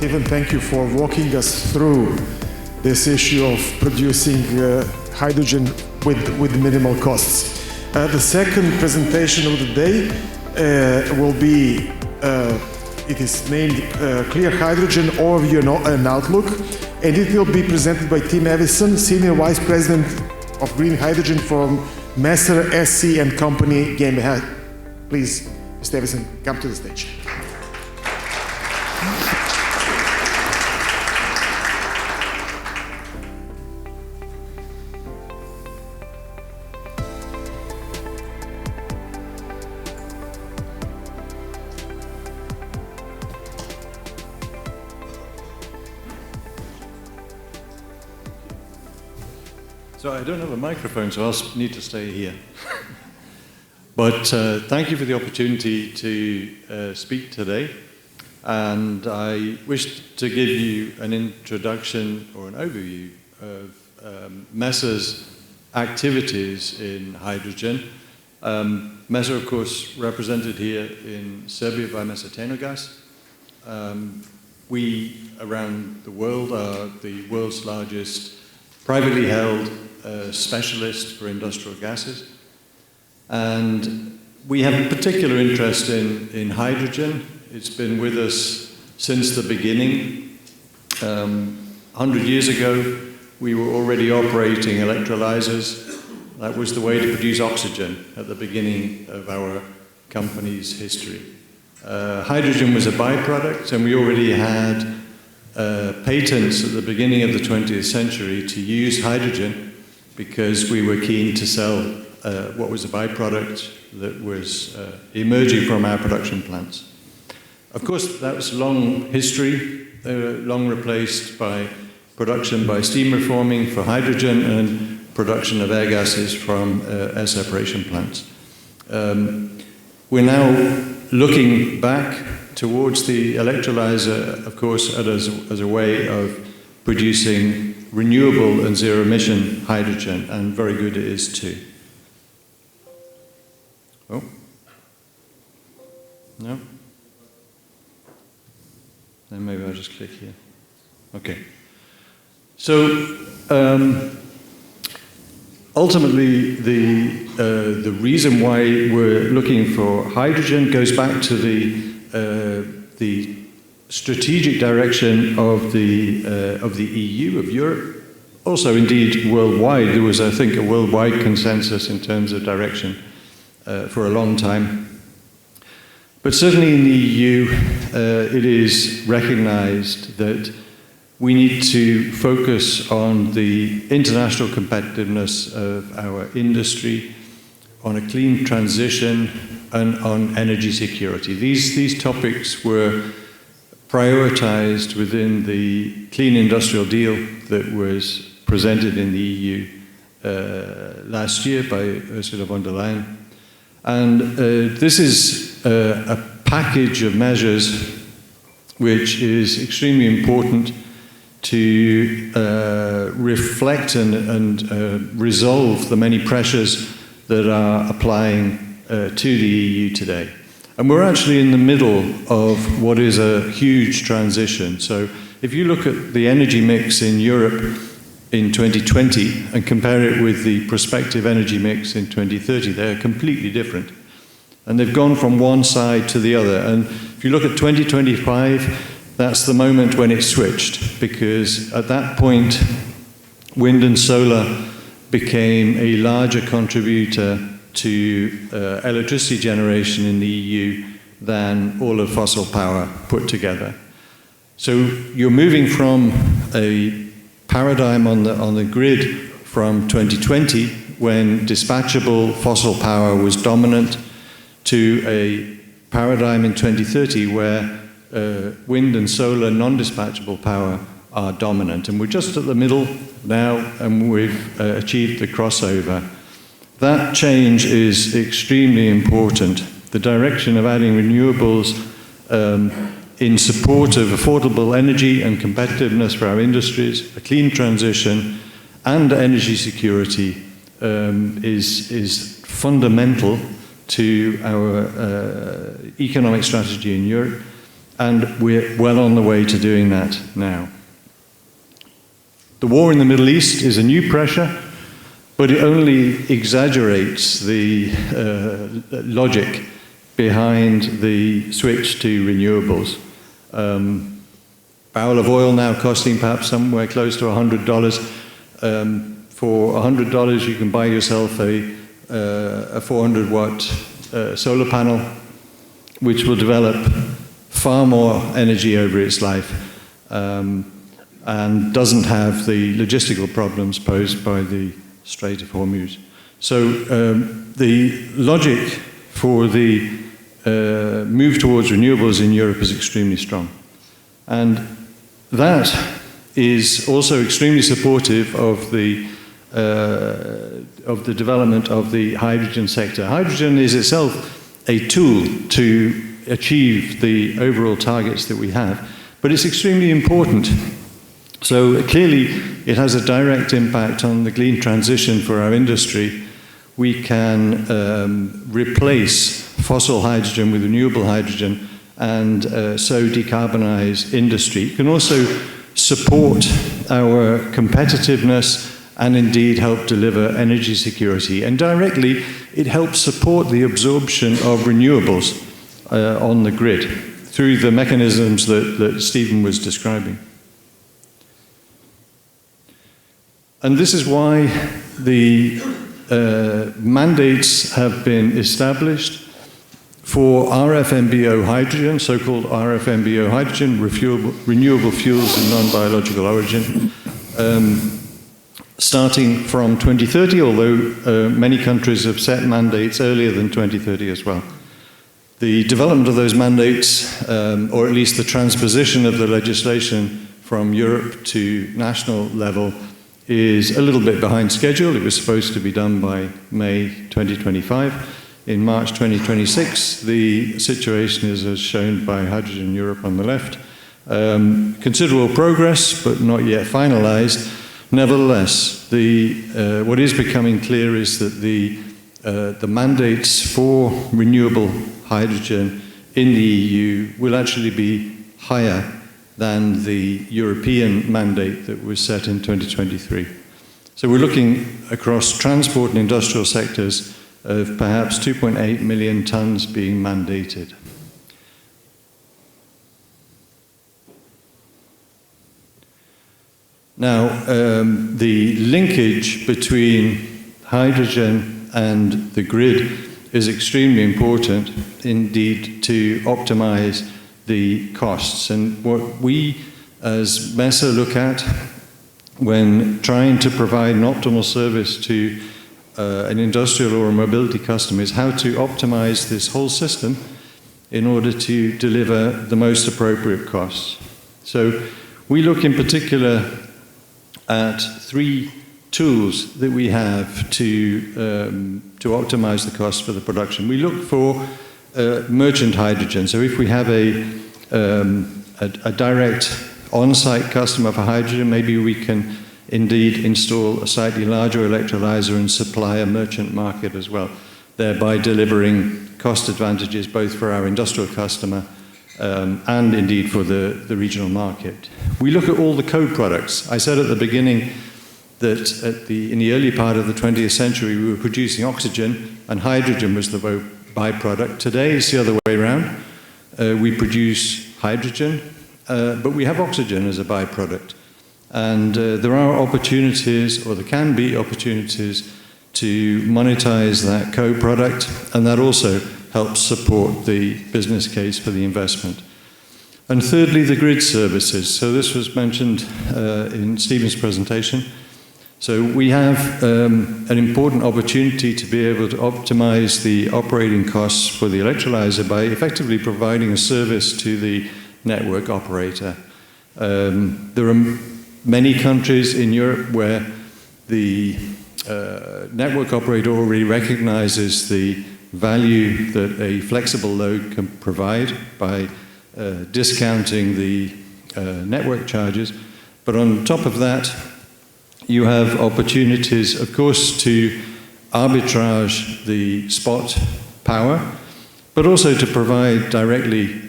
Ivan, thank you for walking us through this issue of producing hydrogen with minimal costs. The second presentation of the day will be, it is named Clear Hydrogen Overview and Outlook, and it will be presented by Tim Evison, Senior Vice President of Green Hydrogen from Messer SC and Company KGaA. Please, Mr. Evison, come to the stage. So I don't have a microphone, so I'll need to stay here. But thank you for the opportunity to speak today. And I wish to give you an introduction or an overview of Messer's activities in hydrogen. Messer, of course, represented here in Serbia by Messer Tenogas. We, around the world, are the world's largest privately held specialist for industrial gases. And we have a particular interest in hydrogen. It's been with us since the beginning. 100 years ago, we were already operating electrolyzers. That was the way to produce oxygen at the beginning of our company's history. Hydrogen was a byproduct, and we already had patents at the beginning of the 20th century to use hydrogen because we were keen to sell what was a byproduct that was emerging from our production plants. Of course, that was long history, long replaced by production by steam reforming for hydrogen and production of air gases from air separation plants. We're now looking back towards the electrolyzer, of course, as a way of producing renewable and zero-emission hydrogen, and very good it is too. Oh. No? Then maybe I'll just click here. Okay. So, ultimately, the reason why we're looking for hydrogen goes back to the strategic direction of the EU, of Europe, also indeed worldwide. There was, I think, a worldwide consensus in terms of direction for a long time. But certainly in the EU, it is recognized that we need to focus on the international competitiveness of our industry, on a clean transition, and on energy security. These topics were prioritized within the Clean Industrial Deal that was presented in the EU last year by Ursula von der Leyen. And this is a package of measures which is extremely important to reflect and resolve the many pressures that are applying to the EU today. And we're actually in the middle of what is a huge transition. So if you look at the energy mix in Europe in 2020 and compare it with the prospective energy mix in 2030, they're completely different. And they've gone from one side to the other. And if you look at 2025, that's the moment when it switched, because at that point, wind and solar became a larger contributor to electricity generation in the EU than all of fossil power put together. So you're moving from a paradigm on the grid from 2020, when dispatchable fossil power was dominant, to a paradigm in 2030 where wind and solar non-dispatchable power are dominant. And we're just at the middle now, and we've achieved the crossover. That change is extremely important. The direction of adding renewables in support of affordable energy and competitiveness for our industries, a clean transition, and energy security is fundamental to our economic strategy in Europe. And we're well on the way to doing that now. The war in the Middle East is a new pressure, but it only exaggerates the logic behind the switch to renewables. Barrel of oil now costing perhaps somewhere close to $100. For $100, you can buy yourself a 400-watt solar panel, which will develop far more energy over its life, and doesn't have the logistical problems posed by the Strait of Hormuz. So the logic for the move towards renewables in Europe is extremely strong. And that is also extremely supportive of the development of the hydrogen sector. Hydrogen is itself a tool to achieve the overall targets that we have, but it's extremely important. So clearly, it has a direct impact on the green transition for our industry. We can replace fossil hydrogen with renewable hydrogen and so decarbonize industry. It can also support our competitiveness and indeed help deliver energy security. And directly, it helps support the absorption of renewables on the grid through the mechanisms that Stephen was describing. And this is why the mandates have been established for RFMBO hydrogen, so-called RFMBO hydrogen, renewable fuels of non-biological origin, starting from 2030, although many countries have set mandates earlier than 2030 as well. The development of those mandates, or at least the transposition of the legislation from Europe to national level, is a little bit behind schedule. It was supposed to be done by May 2025. In March 2026, the situation is as shown by Hydrogen Europe on the left. Considerable progress, but not yet finalized. Nevertheless, what is becoming clear is that the mandates for renewable hydrogen in the EU will actually be higher than the European mandate that was set in 2023. So we're looking across transport and industrial sectors of perhaps 2.8 million tons being mandated. Now, the linkage between hydrogen and the grid is extremely important, indeed, to optimize the costs. And what we as MESA look at when trying to provide an optimal service to an industrial or a mobility customer is how to optimize this whole system in order to deliver the most appropriate costs. So we look in particular at three tools that we have to optimize the cost for the production. We look for merchant hydrogen. So if we have a direct on-site customer for hydrogen, maybe we can indeed install a slightly larger electrolyzer and supply a merchant market as well, thereby delivering cost advantages both for our industrial customer and indeed for the regional market. We look at all the co-products. I said at the beginning that in the early part of the 20th century we were producing oxygen and hydrogen was the byproduct. Today it's the other way around. We produce hydrogen, but we have oxygen as a byproduct. And there are opportunities, or there can be opportunities, to monetize that co-product, and that also helps support the business case for the investment. And thirdly, the grid services. So this was mentioned in Stephen's presentation. So we have an important opportunity to be able to optimize the operating costs for the electrolyzer by effectively providing a service to the network operator. There are many countries in Europe where the network operator already recognizes the value that a flexible load can provide by discounting the network charges. But on top of that, you have opportunities, of course, to arbitrage the spot power, but also to provide directly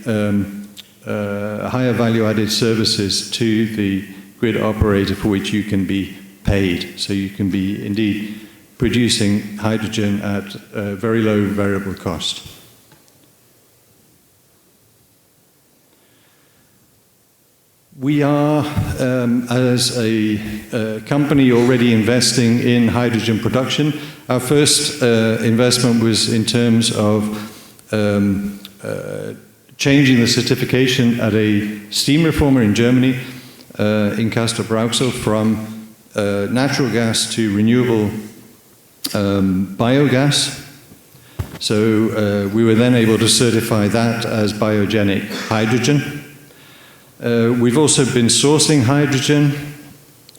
higher value-added services to the grid operator for which you can be paid. So you can be indeed producing hydrogen at a very low variable cost. We are, as a company, already investing in hydrogen production. Our first investment was in terms of changing the certification at a steam reformer in Germany, in Castrop-Rauxel, from natural gas to renewable biogas. So we were then able to certify that as biogenic hydrogen. We've also been sourcing hydrogen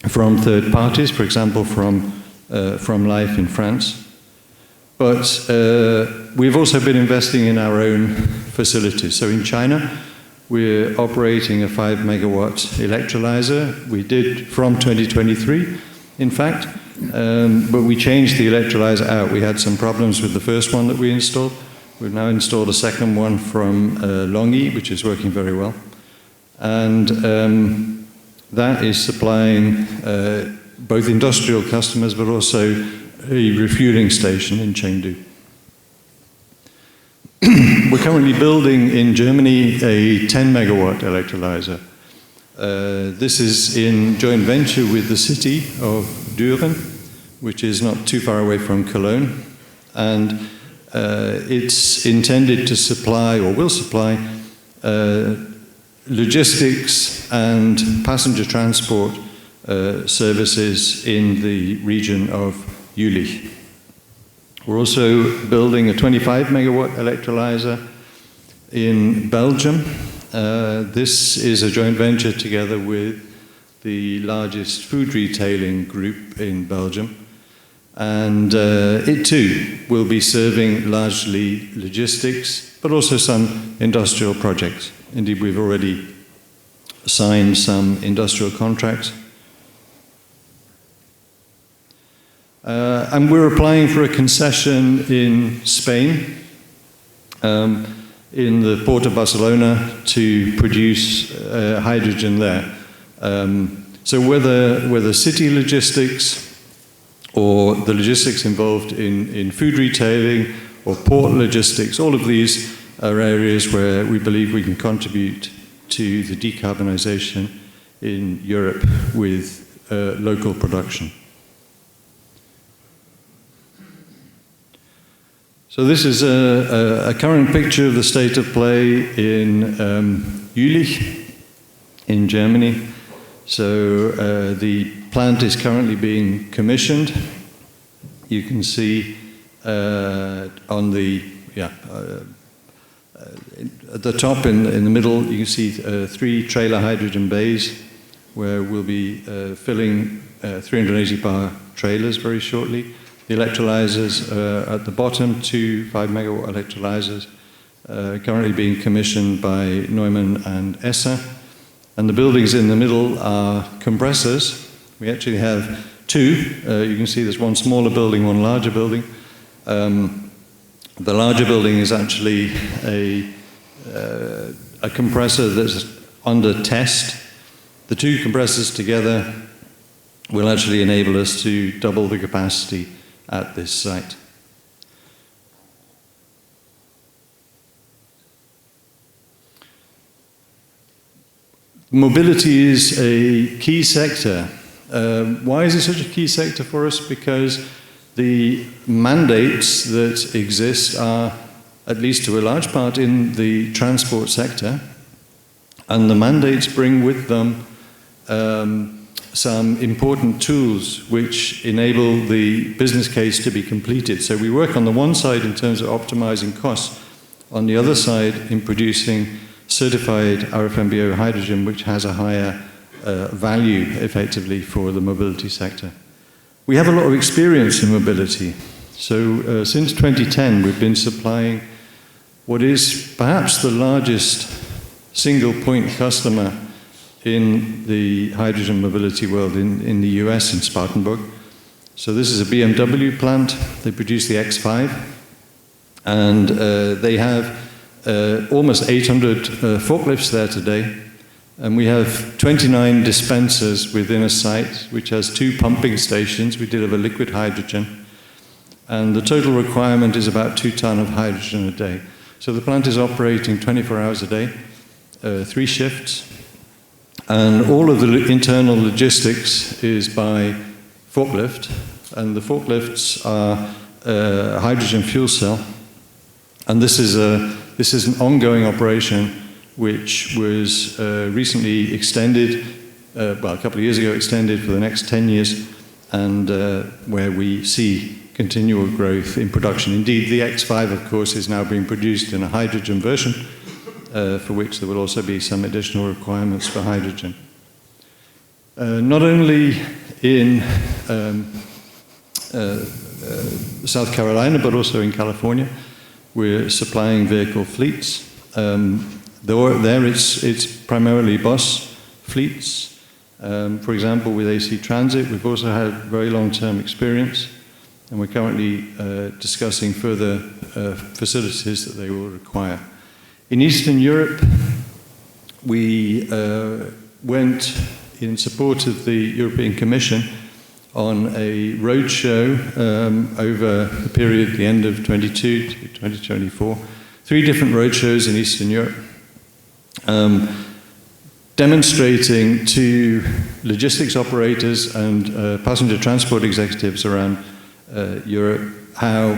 from third parties, for example, from Life in France. But we've also been investing in our own facilities. So in China, we're operating a 5 megawatt electrolyzer. We did from 2023, in fact, but we changed the electrolyzer out. We had some problems with the first one that we installed. We've now installed a second one from Longyi, which is working very well. And that is supplying both industrial customers, but also a refueling station in Chengdu. We're currently building in Germany a 10 megawatt electrolyzer. This is in joint venture with the city of Düren, which is not too far away from Cologne. And it's intended to supply, or will supply, logistics and passenger transport services in the region of Jülich. We're also building a 25 megawatt electrolyzer in Belgium. This is a joint venture together with the largest food retailing group in Belgium. And it too will be serving largely logistics, but also some industrial projects. Indeed, we've already signed some industrial contracts. And we're applying for a concession in Spain, in the port of Barcelona, to produce hydrogen there. So whether city logistics or the logistics involved in food retailing or port logistics, all of these are areas where we believe we can contribute to the decarbonization in Europe with local production. So this is a current picture of the state of play in Jülich in Germany. So the plant is currently being commissioned. You can see on the, at the top in the middle, you can see 3 trailer hydrogen bays where we'll be filling 380 bar trailers very shortly. The electrolyzers at the bottom, 2 5 megawatt electrolyzers, currently being commissioned by Neumann and Esser. And the buildings in the middle are compressors. We actually have 2. You can see there's one smaller building, one larger building. The larger building is actually a compressor that's under test. The 2 compressors together will actually enable us to double the capacity at this site. Mobility is a key sector. Why is it such a key sector for us? Because the mandates that exist are, at least to a large part, in the transport sector, and the mandates bring with them some important tools which enable the business case to be completed. So we work on the one side in terms of optimizing costs, on the other side in producing certified RFMBO hydrogen, which has a higher value, effectively, for the mobility sector. We have a lot of experience in mobility. So since 2010, we've been supplying what is perhaps the largest single point customer in the hydrogen mobility world in the US, in Spartanburg. So this is a BMW plant. They produce the X5. And they have almost 800 forklifts there today. And we have 29 dispensers within a site, which has 2 pumping stations. We deliver liquid hydrogen. And the total requirement is about 2 tons of hydrogen a day. So the plant is operating 24 hours a day, 3 shifts. And all of the internal logistics is by forklift. And the forklifts are hydrogen fuel cell. And this is an ongoing operation which was recently extended, a couple of years ago extended for the next 10 years, and where we see continual growth in production. Indeed, the X5, of course, is now being produced in a hydrogen version, for which there will also be some additional requirements for hydrogen. Not only in South Carolina, but also in California, we're supplying vehicle fleets. There it's primarily bus fleets. For example, with AC Transit, we've also had very long-term experience, and we're currently discussing further facilities that they will require. In Eastern Europe, we went in support of the European Commission on a roadshow over the period, the end of 22 to 2024, 3 different roadshows in Eastern Europe, demonstrating to logistics operators and passenger transport executives around Europe how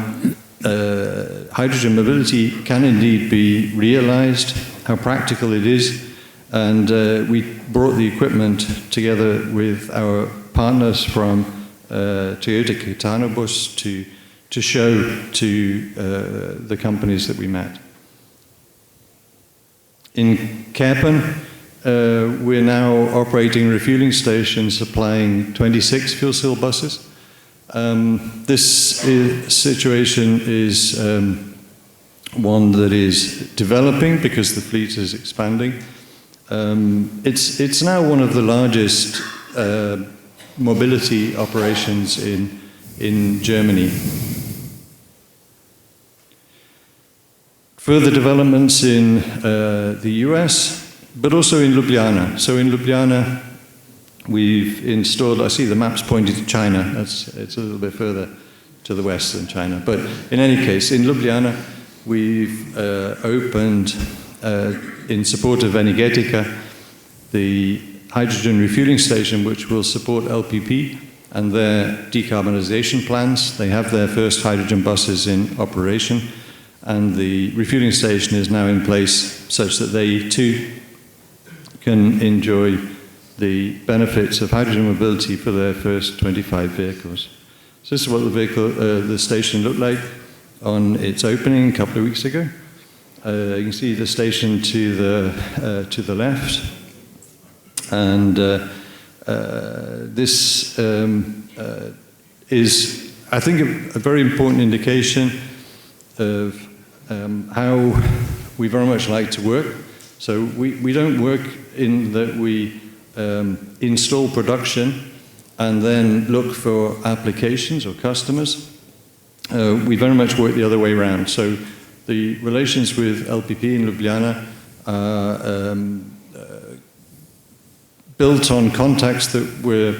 hydrogen mobility can indeed be realized, how practical it is, and we brought the equipment together with our partners from Toyota Caetano Bus to show to the companies that we met. In Kerpen, we're now operating a refueling station supplying 26 fuel cell buses. This situation is one that is developing because the fleet is expanding. It's now one of the largest mobility operations in Germany. Further developments in the US, but also in Ljubljana. So in Ljubljana, we've installed, I see the maps pointing to China. It's a little bit further to the west than China. But in any case, in Ljubljana, we've opened, in support of Energetica, the hydrogen refueling station, which will support LPP and their decarbonization plans. They have their first hydrogen buses in operation, and the refueling station is now in place such that they too can enjoy the benefits of hydrogen mobility for their first 25 vehicles. So this is what the station looked like on its opening a couple of weeks ago. You can see the station to the left, and this is, I think, a very important indication of how we very much like to work. So we don't work in that we install production and then look for applications or customers. We very much work the other way around. So the relations with LPP in Ljubljana are built on contacts that were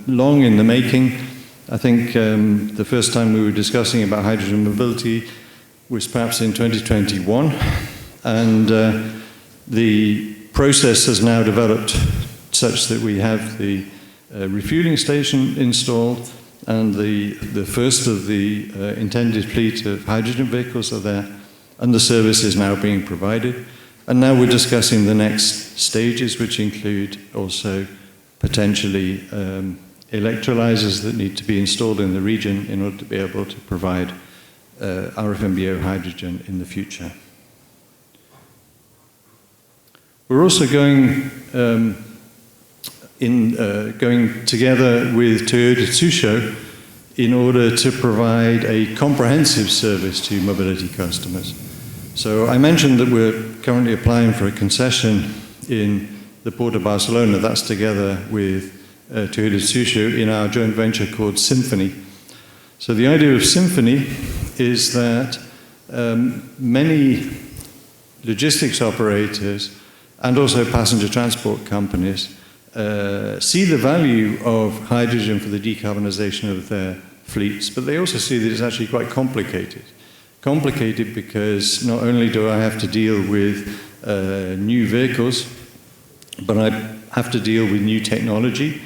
long in the making. I think the first time we were discussing about hydrogen mobility was perhaps in 2021, and the process has now developed such that we have the refueling station installed, and the first of the intended fleet of hydrogen vehicles are there, and the service is now being provided. And now we're discussing the next stages, which include also potentially electrolyzers that need to be installed in the region in order to be able to provide RFNBO hydrogen in the future. We're also going together with Toyota Tsusho in order to provide a comprehensive service to mobility customers. So I mentioned that we're currently applying for a concession in the Port of Barcelona. That's together with Toyota Tsusho in our joint venture called Symphony. So the idea of Symphony is that many logistics operators and also passenger transport companies see the value of hydrogen for the decarbonization of their fleets, but they also see that it's actually quite complicated. Complicated because not only do I have to deal with new vehicles, but I have to deal with new technology.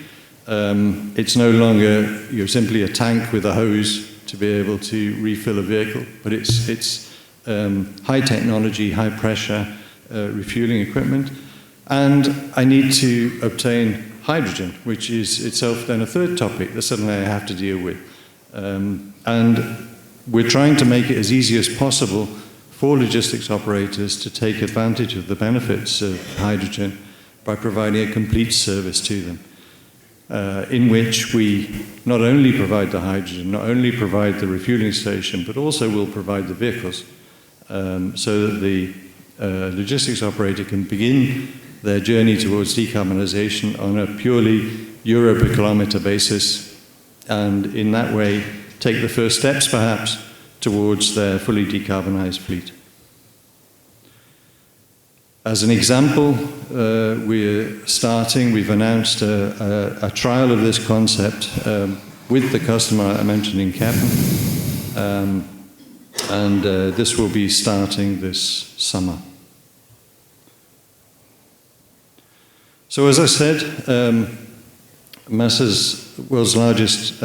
It's no longer simply a tank with a hose to be able to refill a vehicle, but it's high technology, high pressure refueling equipment. And I need to obtain hydrogen, which is itself then a third topic that suddenly I have to deal with. And we're trying to make it as easy as possible for logistics operators to take advantage of the benefits of hydrogen by providing a complete service to them, in which we not only provide the hydrogen, not only provide the refueling station, but also will provide the vehicles, so that the logistics operator can begin their journey towards decarbonization on a purely euro per kilometer basis, and in that way take the first steps perhaps towards their fully decarbonized fleet. As an example, we've announced a trial of this concept with the customer I mentioned in Keppen, and this will be starting this summer. So as I said, Massa's world's largest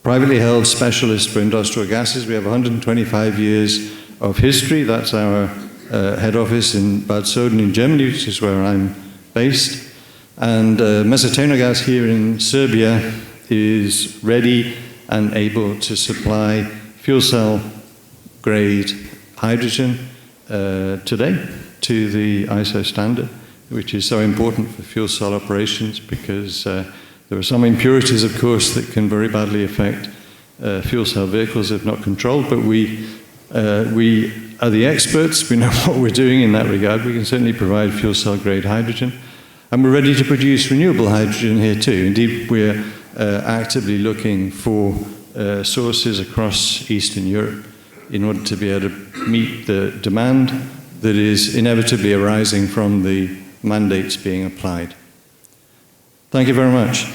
privately held specialist for industrial gases. We have 125 years of history. That's our head office in Bad Soden in Germany, which is where I'm based. And Gas here in Serbia is ready and able to supply fuel cell grade hydrogen today to the ISO standard, which is so important for fuel cell operations because there are some impurities, of course, that can very badly affect fuel cell vehicles if not controlled, but we are the experts. We know what we're doing in that regard. We can certainly provide fuel cell grade hydrogen. And we're ready to produce renewable hydrogen here too. Indeed, we're actively looking for sources across Eastern Europe in order to be able to meet the demand that is inevitably arising from the mandates being applied. Thank you very much.